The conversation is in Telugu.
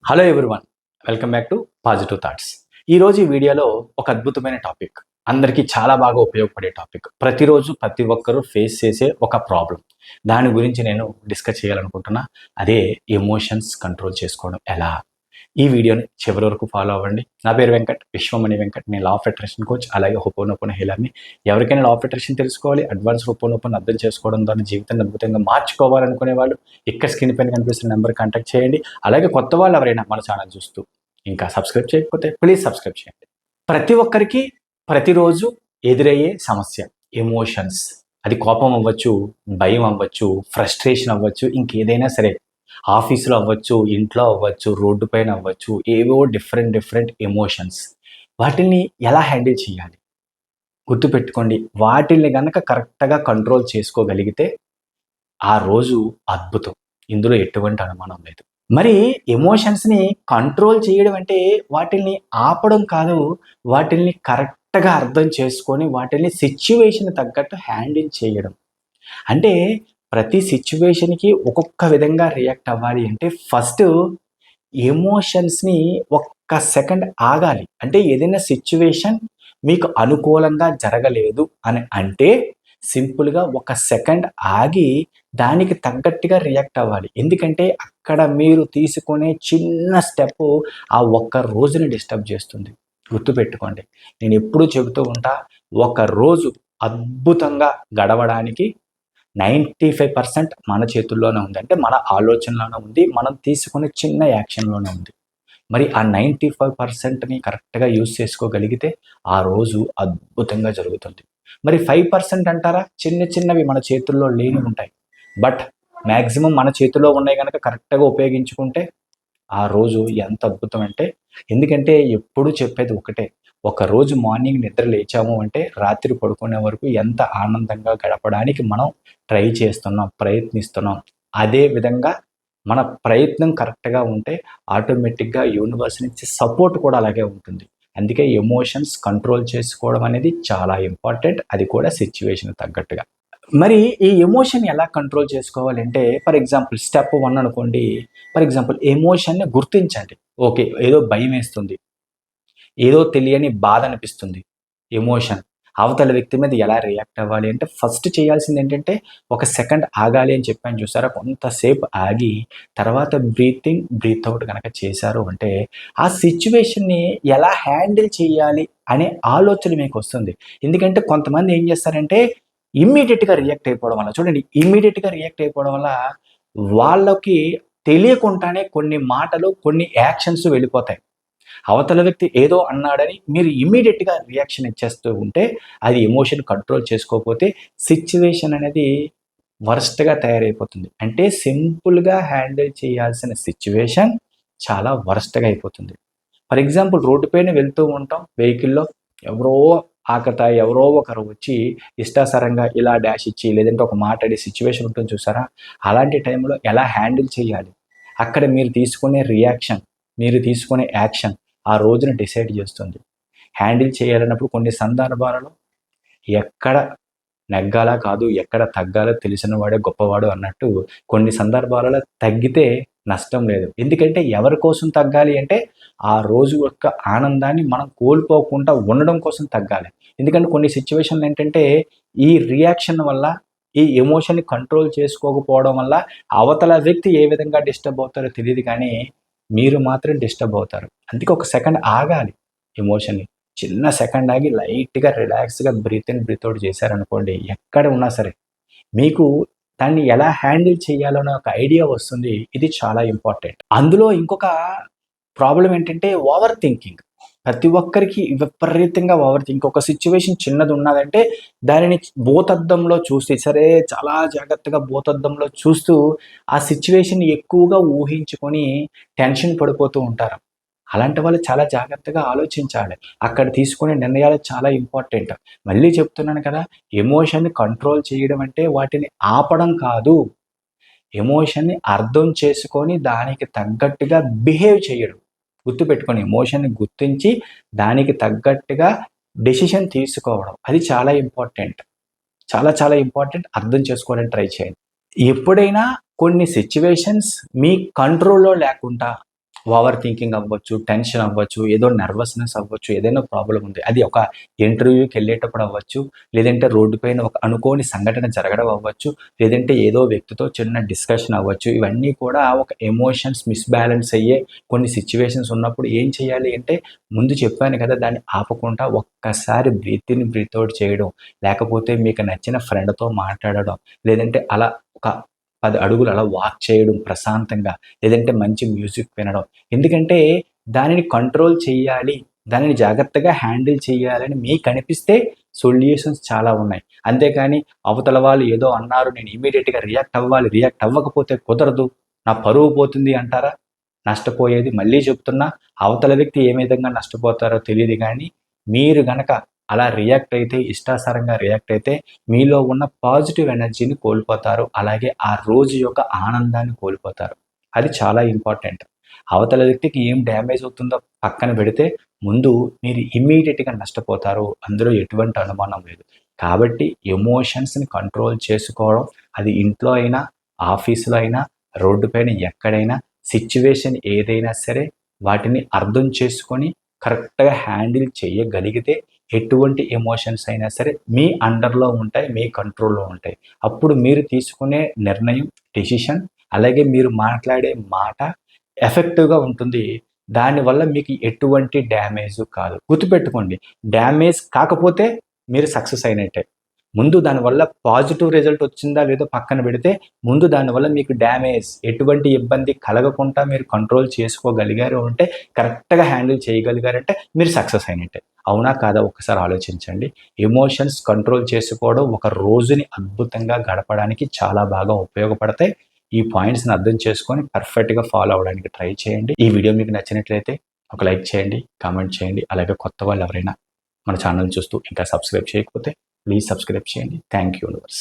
Hello everyone, welcome back to positive thoughts. ఈరోజు ఈ వీడియోలో ఒక అద్భుతమైన టాపిక్, అందరికీ చాలా బాగా ఉపయోగపడే టాపిక్, ప్రతిరోజు ప్రతి ఒక్కరూ ఫేస్ చేసే ఒక ప్రాబ్లం. దాని గురించి నేను డిస్కస్ చేయాలనుకుంటున్నా. అదే ఎమోషన్స్ కంట్రోల్ చేసుకోవడం ఎలా. ఈ వీడియోని చివరి వరకు ఫాలో అవ్వండి. నా పేరు వెంకట్, విశ్వమణి వెంకట్. నేను లా ఆఫ్ అట్రాక్షన్ కోచ్, అలాగే హోపోనోపోనో హీలర్ని. ఎవరికైనా లా ఆఫ్ అట్రాక్షన్ తెలుసుకోవాలి, అడ్వాన్స్ హోపోనోపోనో అర్థం చేసుకోవడం ద్వారా జీవితాన్ని అద్భుతంగా మార్చుకోవాలనుకునే వాళ్ళు ఇక్కడ స్క్రీన్ పైన కనిపిస్తున్న నెంబర్ కాంటాక్ట్ చేయండి. అలాగే కొత్త వాళ్ళు ఎవరైనా మన ఛానల్ చూస్తూ ఇంకా సబ్స్క్రైబ్ చేయకపోతే ప్లీజ్ సబ్స్క్రైబ్ చేయండి. ప్రతి ఒక్కరికి ప్రతిరోజు ఎదురయ్యే సమస్య ఎమోషన్స్. అది కోపం అవ్వచ్చు, భయం అవ్వచ్చు, ఫ్రస్ట్రేషన్ అవ్వచ్చు, ఇంకేదైనా సరే. ఆఫీసులో అవ్వచ్చు, ఇంట్లో అవ్వచ్చు, రోడ్డు పైన అవ్వచ్చు, ఏవో డిఫరెంట్ ఎమోషన్స్. వాటిని ఎలా హ్యాండిల్ చేయాలి? గుర్తుపెట్టుకోండి, వాటిల్ని కనుక కరెక్ట్గా కంట్రోల్ చేసుకోగలిగితే ఆ రోజు అద్భుతం. ఇందులో ఎటువంటి అనుమానం లేదు. మరి ఎమోషన్స్ని కంట్రోల్ చేయడం అంటే వాటిల్ని ఆపడం కాదు, వాటిల్ని కరెక్ట్గా అర్థం చేసుకొని వాటిల్ని సిచ్యువేషన్ తగ్గట్టు హ్యాండిల్ చేయడం. అంటే ప్రతి సిచ్యువేషన్కి ఒక్కొక్క విధంగా రియాక్ట్ అవ్వాలి అంటే ఫస్ట్ ఎమోషన్స్ని ఒక్క సెకండ్ ఆగాలి. అంటే ఏదైనా సిచ్యువేషన్ మీకు అనుకూలంగా జరగలేదు అని అంటే సింపుల్గా ఒక సెకండ్ ఆగి దానికి తగ్గట్టుగా రియాక్ట్ అవ్వాలి. ఎందుకంటే అక్కడ మీరు తీసుకునే చిన్న స్టెప్ ఆ ఒక్క రోజుని డిస్టర్బ్ చేస్తుంది. గుర్తుపెట్టుకోండి, నేను ఎప్పుడూ చెబుతూ ఉంటా, ఒక రోజు అద్భుతంగా గడవడానికి 95% మన చేతుల్లోనే ఉంది. అంటే మన ఆలోచనలోనే ఉంది, మనం తీసుకునే చిన్న యాక్షన్లోనే ఉంది. మరి ఆ 95%ని కరెక్ట్గా యూజ్ చేసుకోగలిగితే ఆ రోజు అద్భుతంగా జరుగుతుంది. మరి 5% అంటారా? చిన్నవి మన చేతుల్లో లేని ఉంటాయి. బట్ మ్యాక్సిమం మన చేతిలో ఉన్నాయి కనుక కరెక్ట్గా ఉపయోగించుకుంటే ఆ రోజు ఎంత అద్భుతం అంటే, ఎందుకంటే ఎప్పుడు చెప్పేది ఒకటే, ఒకరోజు మార్నింగ్ నిద్ర లేచాము అంటే రాత్రి పడుకునే వరకు ఎంత ఆనందంగా గడపడానికి మనం ట్రై చేస్తున్నాం, ప్రయత్నిస్తున్నాం. అదే విధంగా మన ప్రయత్నం కరెక్ట్గా ఉంటే ఆటోమేటిక్గా యూనివర్స్ నుంచి సపోర్ట్ కూడా అలాగే ఉంటుంది. అందుకే ఎమోషన్స్ కంట్రోల్ చేసుకోవడం అనేది చాలా ఇంపార్టెంట్, అది కూడా సిచ్యువేషన్ తగ్గట్టుగా. మరి ఈ ఎమోషన్ ఎలా కంట్రోల్ చేసుకోవాలంటే, ఫర్ ఎగ్జాంపుల్ స్టెప్ 1 అనుకోండి. ఫర్ ఎగ్జాంపుల్ ఎమోషన్ని గుర్తించండి. ఓకే, ఏదో భయం వేస్తుంది, ఏదో తెలియని బాధ అనిపిస్తుంది. ఎమోషన్ అవతల వ్యక్తి మీద ఎలా రియాక్ట్ అవ్వాలి అంటే ఫస్ట్ చేయాల్సింది ఏంటంటే ఒక సెకండ్ ఆగాలి అని చెప్పాను చూసారా. కొంతసేపు ఆగి తర్వాత బ్రీతింగ్ బ్రీత్ అవుట్ కనుక చేశారు అంటే ఆ సిచ్యువేషన్ని ఎలా హ్యాండిల్ చేయాలి అనే ఆలోచన మీకు వస్తుంది. ఎందుకంటే కొంతమంది ఏం చేస్తారంటే ఇమ్మీడియట్గా రియాక్ట్ అయిపోవడం వల్ల, చూడండి, ఇమ్మీడియట్గా రియాక్ట్ అయిపోవడం వల్ల వాళ్ళకి తెలియకుండానే కొన్ని మాటలు, కొన్ని యాక్షన్స్ వెళ్ళిపోతాయి. అవతల వ్యక్తి ఏదో అన్నాడని మీరు ఇమ్మీడియట్గా రియాక్షన్ ఇచ్చేస్తూ ఉంటే అది ఎమోషన్ కంట్రోల్ చేసుకోకపోతే సిచ్యువేషన్ అనేది వర్స్ట్గా తయారైపోతుంది. అంటే సింపుల్గా హ్యాండిల్ చేయాల్సిన సిచ్యువేషన్ చాలా వర్స్ట్గా అయిపోతుంది. ఫర్ ఎగ్జాంపుల్ రోడ్డు పైన వెళ్తూ ఉంటాం, వెహికల్లో ఎవరో ఒకరు వచ్చి ఇష్టాసరంగా ఇలా డాష్ ఇచ్చి లేదంటే ఒక మాట్లాడే సిచ్యువేషన్ ఉంటుంది చూసారా. అలాంటి టైంలో ఎలా హ్యాండిల్ చేయాలి, అక్కడ మీరు తీసుకునే రియాక్షన్, మీరు తీసుకునే యాక్షన్ ఆ రోజున డిసైడ్ చేస్తుంది. హ్యాండిల్ చేయాలన్నప్పుడు కొన్ని సందర్భాలలో ఎక్కడ నెగ్గాలా కాదు, ఎక్కడ తగ్గాలో తెలిసిన వాడే గొప్పవాడు అన్నట్టు కొన్ని సందర్భాలలో తగ్గితే నష్టం లేదు. ఎందుకంటే ఎవరి కోసం తగ్గాలి అంటే ఆ రోజు యొక్క ఆనందాన్ని మనం కోల్పోకుండా ఉండడం కోసం తగ్గాలి. ఎందుకంటే కొన్ని సిచ్యువేషన్లు ఏంటంటే ఈ రియాక్షన్ వల్ల, ఈ ఎమోషన్ని కంట్రోల్ చేసుకోకపోవడం వల్ల అవతల వ్యక్తి ఏ విధంగా డిస్టర్బ్ అవుతారో తెలియదు, కానీ మీరు మాత్రం డిస్టర్బ్ అవుతారు. అందుకే ఒక సెకండ్ ఆగాలి. ఎమోషన్ని చిన్న సెకండ్ ఆగి లైట్గా రిలాక్స్గా బ్రీత్ ఇన్ బ్రీత్ అవుట్ చేశారనుకోండి, ఎక్కడ ఉన్నా సరే మీకు దాన్ని ఎలా హ్యాండిల్ చేయాలనే ఒక ఐడియా వస్తుంది. ఇది చాలా ఇంపార్టెంట్. అందులో ఇంకొక ప్రాబ్లం ఏంటంటే ఓవర్ థింకింగ్. ప్రతి ఒక్కరికి విపరీతంగా ఓవర్ థింక్. ఒక సిచ్యువేషన్ చిన్నది ఉన్నదంటే దానిని భూతద్దంలో చూసి, సరే చాలా జాగ్రత్తగా భూతద్దంలో చూస్తూ ఆ సిచ్యువేషన్ ఎక్కువగా ఊహించుకొని టెన్షన్ పడిపోతూ ఉంటారు. అలాంటి వాళ్ళు చాలా జాగ్రత్తగా ఆలోచించాలి. అక్కడ తీసుకునే నిర్ణయాలు చాలా ఇంపార్టెంట్. మళ్ళీ చెప్తున్నాను కదా, ఎమోషన్ని కంట్రోల్ చేయడం అంటే వాటిని ఆపడం కాదు, ఎమోషన్ని అర్థం చేసుకొని దానికి తగ్గట్టుగా బిహేవ్ చేయడం. గుర్తుపెట్టుకొని ఎమోషన్ని గుర్తించి దానికి తగ్గట్టుగా డెసిషన్ తీసుకోవడం, అది చాలా ఇంపార్టెంట్. చాలా ఇంపార్టెంట్. అర్థం చేసుకోవడానికి ట్రై చేయండి. ఎప్పుడైనా కొన్ని సిచ్యువేషన్స్ మీ కంట్రోల్లో లేకుండా ఓవర్ థింకింగ్ అవ్వచ్చు, టెన్షన్ అవ్వచ్చు, ఏదో నర్వస్‌నెస్ అవ్వచ్చు, ఏదైనా ప్రాబ్లమ్ ఉంది. అది ఒక ఇంటర్వ్యూకి వెళ్ళేటప్పుడు అవ్వచ్చు, లేదంటే రోడ్డు పైన ఒక అనుకోని సంఘటన జరగడం అవ్వచ్చు, లేదంటే ఏదో వ్యక్తితో చిన్న డిస్కషన్ అవ్వచ్చు. ఇవన్నీ కూడా ఒక ఎమోషన్స్ మిస్‌బాలన్స్ అయ్యే కొన్ని సిట్యుయేషన్స్ ఉన్నప్పుడు ఏం చేయాలి అంటే, ముందు చెప్పాను కదా! దాన్ని ఆపకుండా ఒక్కసారి బ్రీత్ ఇన్, బ్రీత్ ఔట్ చేయడం, లేకపోతే మీకు నచ్చిన ఫ్రెండ్‌తో మాట్లాడడం, లేదంటే అలా ఒక 10 అడుగులు అలా వాక్ చేయడం ప్రశాంతంగా, లేదంటే మంచి మ్యూజిక్ వినడం. ఎందుకంటే దానిని కంట్రోల్ చేయాలి, దానిని జాగ్రత్తగా హ్యాండిల్ చేయాలని మీకనిపిస్తే సొల్యూషన్స్ చాలా ఉన్నాయి. అంతేకాని అవతల వాళ్ళు ఏదో అన్నారు, నేను ఇమ్మీడియేట్‌గా రియాక్ట్ అవ్వాలి, రియాక్ట్ అవ్వకపోతే కుదరదు, నా పరువు పోతుంది అంటారా? నష్టపోయేది మళ్ళీ చెప్తున్నా, అవతల వ్యక్తి ఏ విధంగా నష్టపోతారో తెలీదు గానీ, మీరు గనక అలా రియాక్ట్ అయితే, ఇష్టాసారంగా రియాక్ట్ అయితే, మీలో ఉన్న పాజిటివ్ ఎనర్జీని కోల్పోతారు. అలాగే ఆ రోజు యొక్క ఆనందాన్ని కోల్పోతారు. అది చాలా ఇంపార్టెంట్. అవతల వ్యక్తికి ఏం డ్యామేజ్ అవుతుందో పక్కన పెడితే, ముందు మీరు ఇమ్మీడియేట్‌గా నష్టపోతారు. అందులో ఎటువంటి అనుమానం లేదు. కాబట్టి ఎమోషన్స్‌ని కంట్రోల్ చేసుకోవడం, అది ఇంట్లో అయినా, ఆఫీస్‌లో అయినా, రోడ్డు పైన ఎక్కడైనా, సిట్యుయేషన్ ఏదైనా సరే, వాటిని అర్థం చేసుకొని కరెక్ట్‌గా హ్యాండిల్ చేయగలిగితే, ఎటువంటి ఎమోషన్స్ అయినా సరే మీ అండర్‌లో ఉంటాయి, మీ కంట్రోల్‌లో ఉంటాయి. అప్పుడు మీరు తీసుకునే నిర్ణయం, డెసిషన్, అలాగే మీరు మాట్లాడే మాట ఎఫెక్టివ్‌గా ఉంటుంది. దానివల్ల మీకు ఎటువంటి డ్యామేజు కాదు. గుర్తుపెట్టుకోండి, డ్యామేజ్ కాకపోతే మీరు సక్సెస్ అయినట్టే. ముందు దానివల్ల పాజిటివ్ రిజల్ట్ వచ్చిందా లేదో పక్కన పెడితే, ముందు దానివల్ల మీకు డ్యామేజ్, ఎటువంటి ఇబ్బంది కలగకుండా మీరు కంట్రోల్ చేసుకోగలిగారు అంటే, కరెక్ట్‌గా హ్యాండిల్ చేయగలిగారంటే మీరు సక్సెస్ అయినట్టే. అవునా? కాదా? ఒక్కసారి ఆలోచించండి. ఎమోషన్స్ కంట్రోల్ చేసుకోవడం ఒక రోజుని అద్భుతంగా గడపడానికి చాలా బాగా ఉపయోగపడతాయి. ఈ పాయింట్స్‌ని అర్థం చేసుకొని పర్ఫెక్ట్‌గా ఫాలో అవ్వడానికి ట్రై చేయండి. ఈ వీడియో మీకు నచ్చినట్లయితే ఒక లైక్ చేయండి, కామెంట్ చేయండి. అలాగే కొత్త వాళ్ళు ఎవరైనా మన ఛానల్ చూస్తూ ఇంకా సబ్స్క్రైబ్ చేయకపోతే ప్లీజ్ సబ్స్క్రైబ్ చేయండి. Thank you universe.